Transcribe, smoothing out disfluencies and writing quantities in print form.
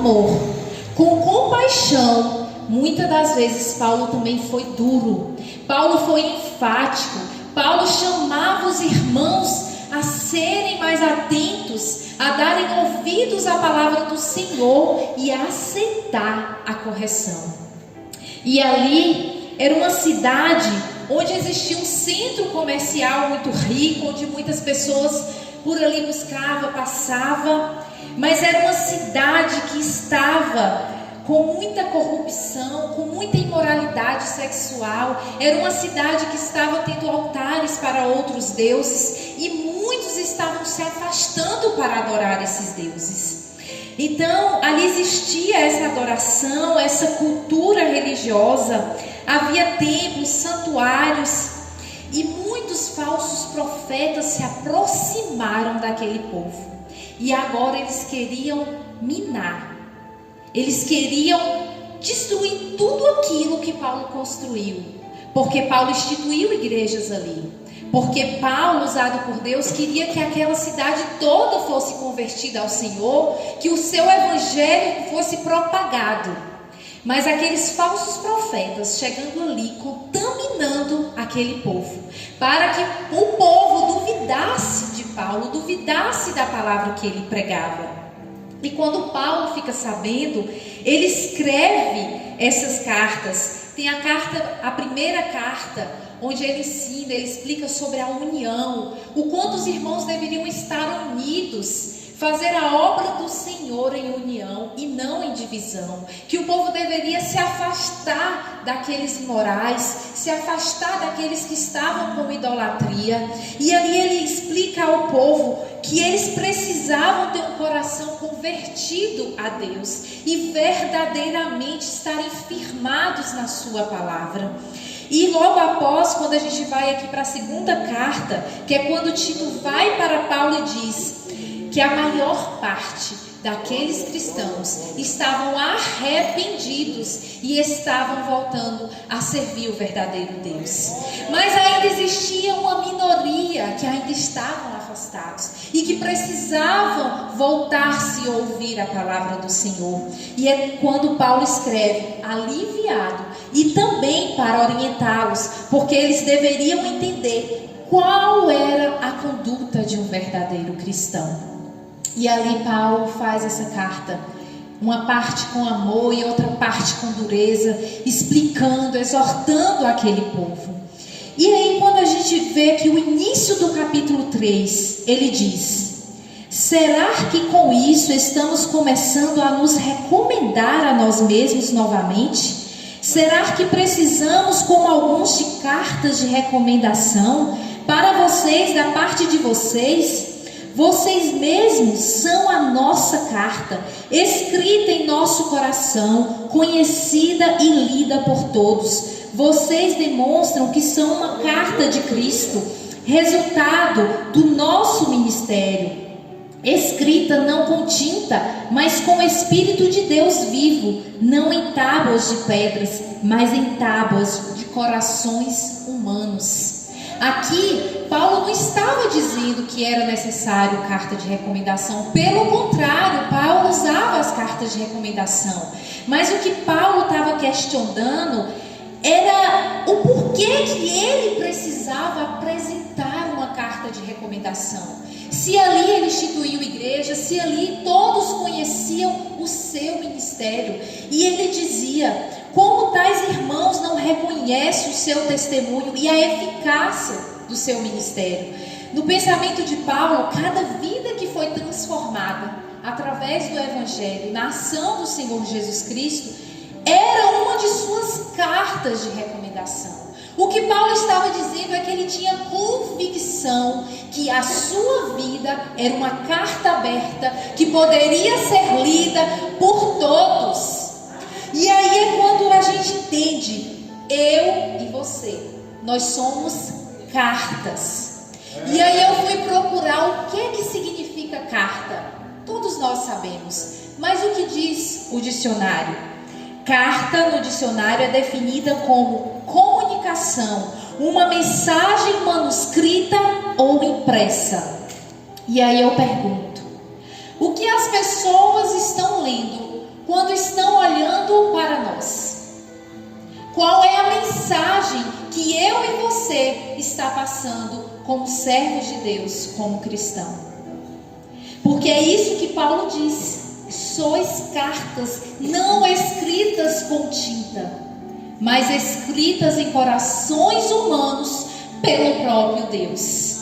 amor, com compaixão. Muitas das vezes Paulo também foi duro, Paulo foi enfático, Paulo chamava os irmãos a serem mais atentos, a darem ouvidos à palavra do Senhor e a aceitar a correção. E ali era uma cidade onde existia um centro comercial muito rico, onde muitas pessoas por ali buscavam, passavam, mas era uma cidade que estava com muita corrupção, com muita imoralidade sexual. Era uma cidade que estava tendo altares para outros deuses e muitos estavam se afastando para adorar esses deuses. Então, ali existia essa adoração, essa cultura religiosa. Havia templos, santuários, e muitos falsos profetas se aproximaram daquele povo. E agora eles queriam minar. Eles queriam destruir tudo aquilo que Paulo construiu. Porque Paulo instituiu igrejas ali. Porque Paulo, usado por Deus, queria que aquela cidade toda fosse convertida ao Senhor, que o seu evangelho fosse propagado. Mas aqueles falsos profetas chegando ali, contaminando aquele povo, para que o povo duvidasse de Paulo, duvidasse da palavra que ele pregava. E quando Paulo fica sabendo, ele escreve essas cartas. Tem a primeira carta, onde ele ensina, ele explica sobre a união, o quanto os irmãos deveriam estar unidos, fazer a obra do Senhor em união e não em divisão, que o povo deveria se afastar daqueles imorais, se afastar daqueles que estavam com idolatria. E ali ele explica ao povo que eles precisavam ter um coração convertido a Deus e verdadeiramente estarem firmados na sua palavra. E logo após, quando a gente vai aqui para a segunda carta, que é quando Tito vai para Paulo e diz que a maior parte daqueles cristãos estavam arrependidos e estavam voltando a servir o verdadeiro Deus. Mas ainda existia uma minoria que ainda estavam afastados e que precisavam voltar-se e ouvir a palavra do Senhor. E é quando Paulo escreve, aliviado, e também para orientá-los, porque eles deveriam entender qual era a conduta de um verdadeiro cristão. E ali Paulo faz essa carta, uma parte com amor e outra parte com dureza, explicando, exortando aquele povo. E aí quando a gente vê que o início do capítulo 3, ele diz: será que com isso estamos começando a nos recomendar a nós mesmos novamente? Será que precisamos, como alguns, de cartas de recomendação para vocês, da parte de vocês? Vocês mesmos são a nossa carta, escrita em nosso coração, conhecida e lida por todos. Vocês demonstram que são uma carta de Cristo, resultado do nosso ministério, escrita não com tinta, mas com o Espírito de Deus vivo, não em tábuas de pedras, mas em tábuas de corações humanos. Aqui, Paulo não estava dizendo que era necessário carta de recomendação. Pelo contrário, Paulo usava as cartas de recomendação. Mas o que Paulo estava questionando era o porquê que ele precisava apresentar uma carta de recomendação. Se ali ele instituiu igreja, se ali todos conheciam o seu ministério. E ele dizia: como tais irmãos não reconhecem o seu testemunho e a eficácia do seu ministério? No pensamento de Paulo, cada vida que foi transformada através do Evangelho, na ação do Senhor Jesus Cristo, era uma de suas cartas de recomendação. O que Paulo estava dizendo é que ele tinha convicção que a sua vida era uma carta aberta que poderia ser lida por todos. E aí é quando a gente entende, eu e você, nós somos cartas. E aí eu fui procurar o que significa carta. Todos nós sabemos, mas o que diz o dicionário? Carta no dicionário é definida como comunicação, uma mensagem manuscrita ou impressa. E aí eu pergunto, o que as pessoas estão lendo dificuldade que eu e você está passando como servos de Deus, como cristão. Porque é isso que Paulo diz: sois cartas não escritas com tinta, mas escritas em corações humanos pelo próprio Deus.